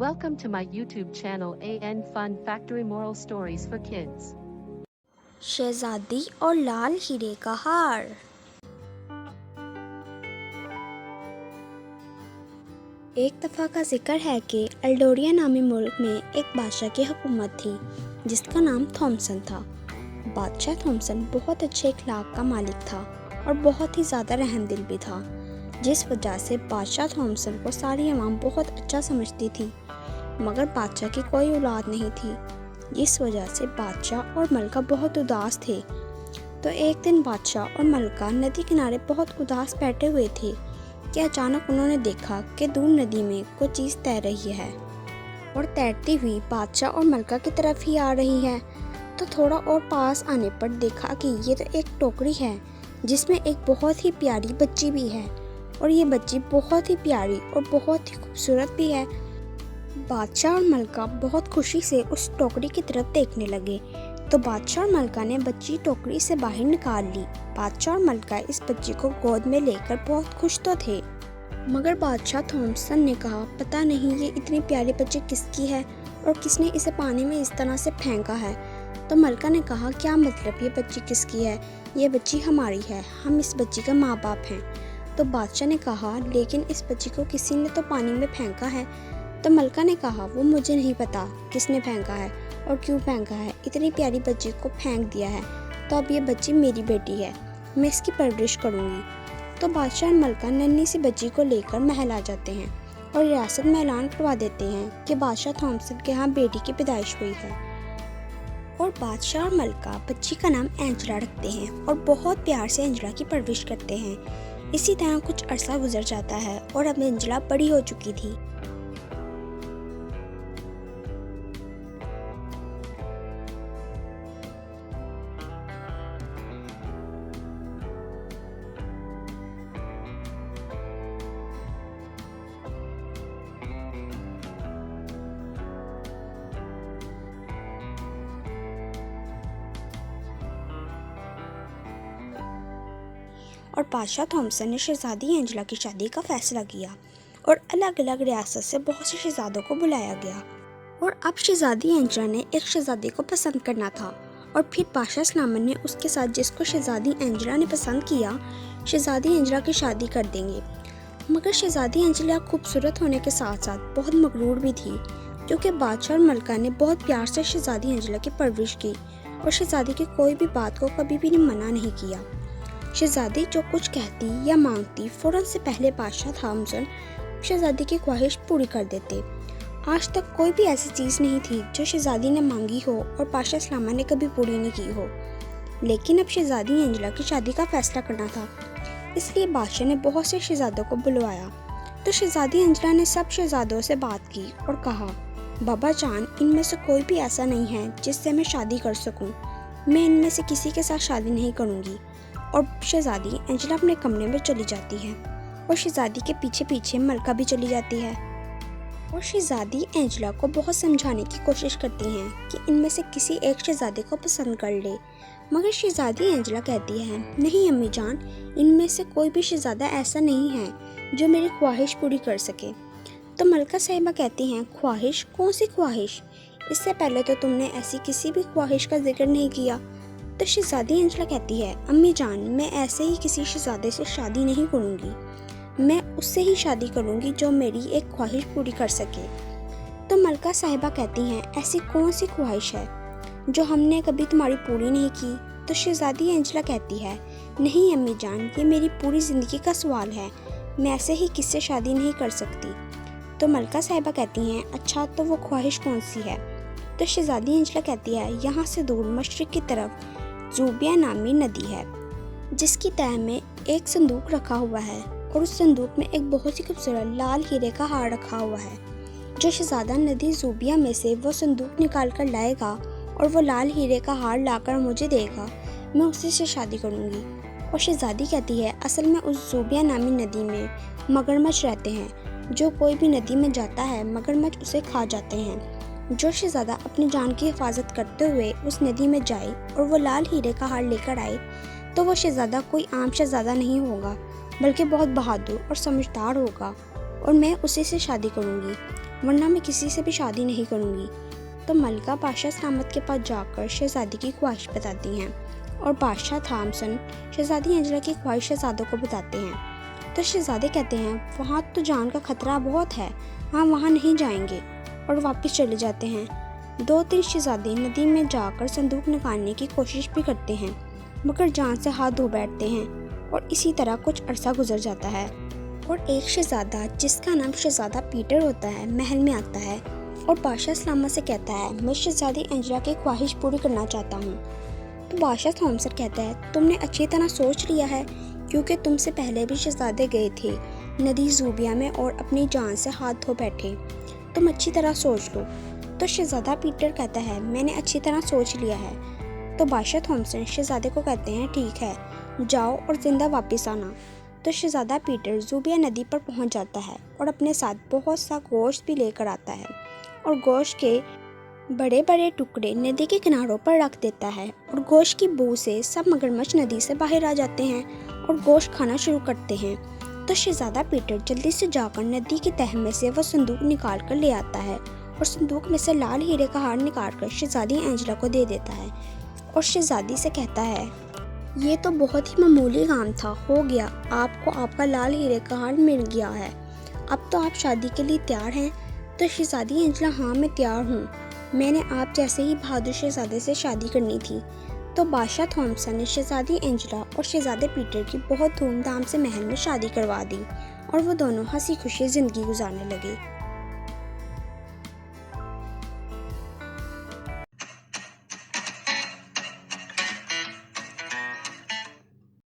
Welcome to my YouTube channel AN Fun Factory Moral Stories for Kids. शहजादी और लाल हीरे का हार। एक दफ़ा का जिक्र है कि एल्डोरिया नामी मुल्क में एक बादशाह की हुकूमत थी जिसका नाम थॉमसन था। बादशाह थॉमसन बहुत अच्छे अखलाक का मालिक था और बहुत ही ज़्यादा रहमदिल भी था, जिस वजह से बादशाह थॉमसन को सारी अवाम बहुत अच्छा समझती थी। मगर बादशाह की कोई औलाद नहीं थी, जिस वजह से बादशाह और मलका बहुत उदास थे। तो एक दिन बादशाह और मलका नदी किनारे बहुत उदास बैठे हुए थे कि अचानक उन्होंने देखा कि दूर नदी में कोई चीज़ तैर रही है और तैरती हुई बादशाह और मलका की तरफ ही आ रही है। तो थोड़ा और पास आने पर देखा कि ये तो एक टोकरी है जिसमें एक बहुत ही प्यारी बच्ची भी है और ये बच्ची बहुत ही प्यारी और बहुत ही खूबसूरत भी है। बादशाह और मलका बहुत खुशी से उस टोकरी की तरफ देखने लगे। तो बादशाह और मलका ने बच्ची टोकरी से बाहर निकाल ली। बादशाह और मलका इस बच्ची को गोद में लेकर बहुत खुश तो थे, मगर बादशाह थॉमसन ने कहा, पता नहीं ये इतनी प्यारी बच्ची किसकी है और किसने इसे पानी में इस तरह से फेंका है। तो मलका ने कहा, क्या मतलब ये बच्ची किसकी है? ये बच्ची हमारी है, हम इस बच्ची का माँ बाप हैं। तो बादशाह ने कहा, लेकिन इस बच्ची को किसी ने तो पानी में फेंका है। तो मलका ने कहा, वो मुझे नहीं पता किसने फेंका है और क्यों फेंका है, इतनी प्यारी बच्ची को फेंक दिया है। तो अब ये बच्ची मेरी बेटी है, मैं इसकी परवरिश करूँगी। तो बादशाह और मलका नन्ही सी बच्ची को लेकर महल आ जाते हैं और रियासत में ऐलान करवा देते हैं कि बादशाह थॉमसन के यहाँ बेटी की पैदाइश हुई है। और बादशाह और मलका बच्ची का नाम एंजेला रखते हैं और बहुत प्यार से एंजेला की परवरिश करते हैं। इसी तरह कुछ अरसा गुजर जाता है और अब एंजेला बड़ी हो चुकी थी। और बादशाह थॉमसन ने शहजादी एंजेला की शादी का फैसला किया और अलग अलग रियासत से बहुत से शहजादों को बुलाया गया। और अब शहजादी एंजेला ने एक शहजादे को पसंद करना था और फिर बादशाह सुलेमान ने उसके साथ जिसको शहजादी एंजेला ने पसंद किया, शहजादी एंजेला की शादी कर देंगे। मगर शहजादी एंजेला खूबसूरत होने के साथ साथ बहुत मगरूर भी थी, क्योंकि बादशाह और मलका ने बहुत प्यार से शहजादी एंजेला की परवरिश की और शहजादी की कोई भी बात को कभी भी मना नहीं किया। शहजादी जो कुछ कहती या मांगती, फौरन से पहले बादशाह थॉमसन शहजादी की ख्वाहिश पूरी कर देते। आज तक कोई भी ऐसी चीज़ नहीं थी जो शहजादी ने मांगी हो और बादशाह सुलेमान ने कभी पूरी नहीं की हो। लेकिन अब शहजादी एंजेला की शादी का फैसला करना था, इसलिए बादशाह ने बहुत से शहजादों को बुलवाया। तो शहजादी एंजेला ने सब शहजादों से बात की और कहा, बाबा जान, इनमें से कोई भी ऐसा नहीं है जिससे मैं शादी कर सकूं। मैं इनमें से किसी के साथ शादी नहीं करूंगी। और शहजादी एंजेला अपने कमरे में चली जाती है और शहजादी के पीछे पीछे मलका भी चली जाती है। और शहजादी एंजेला को बहुत समझाने की कोशिश करती हैं कि इनमें से किसी एक शहजादे को पसंद कर ले। मगर शहजादी एंजेला कहती है, नहीं अम्मी जान, इनमें से कोई भी शहजादा ऐसा नहीं है जो मेरी ख्वाहिश पूरी कर सके। तो मलका साहिबा कहती हैं, ख्वाहिश? कौन सी ख्वाहिश? इससे पहले तो तुमने ऐसी किसी भी ख्वाहिश का जिक्र नहीं किया। तो शहजादी एंजेला कहती है, अम्मी जान, मैं ऐसे ही किसी शहजादे से शादी नहीं करूँगी, मैं उससे ही शादी करूँगी जो मेरी एक ख्वाहिश पूरी कर सके। तो मलका साहिबा कहती हैं, ऐसी कौन सी ख्वाहिश है जो हमने कभी तुम्हारी पूरी नहीं की? तो शहजादी एंजेला कहती है, नहीं अम्मी जान, ये मेरी पूरी ज़िंदगी का सवाल है, मैं ऐसे ही किससे शादी नहीं कर सकती। तो मलका साहिबा कहती हैं, अच्छा तो वो ख्वाहिश कौन सी है? तो शहजादी एंजेला कहती है, यहाँ से दूर मशरिक़ की तरफ ज़ूबिया नामी नदी है, जिसकी तह में एक संदूक रखा हुआ है और उस संदूक में एक बहुत ही खूबसूरत लाल हीरे का हार रखा हुआ है। जो शहजादा नदी ज़ूबिया में से वो संदूक निकाल कर लाएगा और वो लाल हीरे का हार लाकर मुझे देगा, मैं उसी से शादी करूँगी। और शहजादी कहती है, असल में उस ज़ूबिया नामी नदी में मगरमच्छ रहते हैं, जो कोई भी नदी में जाता है मगरमच्छ उसे खा जाते हैं। जो शहजादा अपनी जान की हिफाजत करते हुए उस नदी में जाए और वो लाल हीरे का हार लेकर आए, तो वो शहजादा कोई आम शहजादा नहीं होगा, बल्कि बहुत बहादुर और समझदार होगा और मैं उसी से शादी करूँगी। ورنہ میں کسی سے بھی شادی نہیں کروں گی۔ تو ملکہ بادشاہ سلامت کے پاس جا کر شہزادی کی خواہش بتاتی ہیں اور بادشاہ تھامسن شہزادی اینجلا کی خواہش شہزادوں کو بتاتے ہیں۔ تو شہزادے کہتے ہیں وہاں تو جان کا خطرہ بہت ہے، ہم وہاں نہیں جائیں گے، اور واپس چلے جاتے ہیں۔ 2-3 شہزادے ندی میں جا کر صندوق نکالنے کی کوشش بھی کرتے ہیں، مگر جان سے ہاتھ دھو بیٹھتے ہیں، اور اسی طرح کچھ عرصہ گزر جاتا ہے، اور ایک شہزادہ جس کا نام شہزادہ پیٹر ہوتا ہے محل میں آتا ہے اور بادشاہ سلامت سے کہتا ہے میں شہزادی اینجلا کی خواہش پوری کرنا چاہتا ہوں۔ تو بادشاہ تھامسن کہتا ہے تم نے اچھی طرح سوچ لیا ہے، کیونکہ تم سے پہلے بھی شہزادے گئے تھے ندی زوبیا میں اور اپنی جان سے ہاتھ دھو بیٹھے، تم اچھی طرح سوچ لو۔ تو شہزادہ پیٹر کہتا ہے میں نے اچھی طرح سوچ لیا ہے۔ تو بادشاہ تھامسن شہزادے کو کہتے ہیں ٹھیک ہے، جاؤ اور زندہ واپس آنا۔ تو شہزادہ پیٹر زوبیا ندی پر پہنچ جاتا ہے اور اپنے ساتھ بہت سا گوشت بھی لے کر آتا ہے، اور گوشت کے بڑے بڑے ٹکڑے ندی کے کناروں پر رکھ دیتا ہے، اور گوشت کی بو سے سب مگرمچھ ندی سے باہر آ جاتے ہیں اور گوشت کھانا شروع کرتے ہیں۔ تو شہزادہ پیٹر جلدی سے جا کر ندی کی تہہ میں سے وہ صندوق نکال کر لے آتا ہے، اور صندوق میں سے لال ہیرے کا ہار نکال کر شہزادی اینجلا کو دے دیتا ہے، اور شہزادی سے کہتا ہے یہ تو بہت ہی معمولی کام تھا، ہو گیا، آپ کو آپ کا لال ہیرے کا ہار مل گیا ہے، اب تو آپ شادی کے لیے تیار ہیں۔ تو شہزادی اینجلا ہاں میں تیار ہوں، میں نے آپ جیسے ہی بہادر شہزادے سے شادی کرنی تھی۔ تو بادشاہ تھامسن نے شہزادی اینجلا اور شہزادے پیٹر کی بہت دھوم دھام سے محل میں شادی کروا دی، اور وہ دونوں ہنسی خوشی زندگی گزارنے لگے۔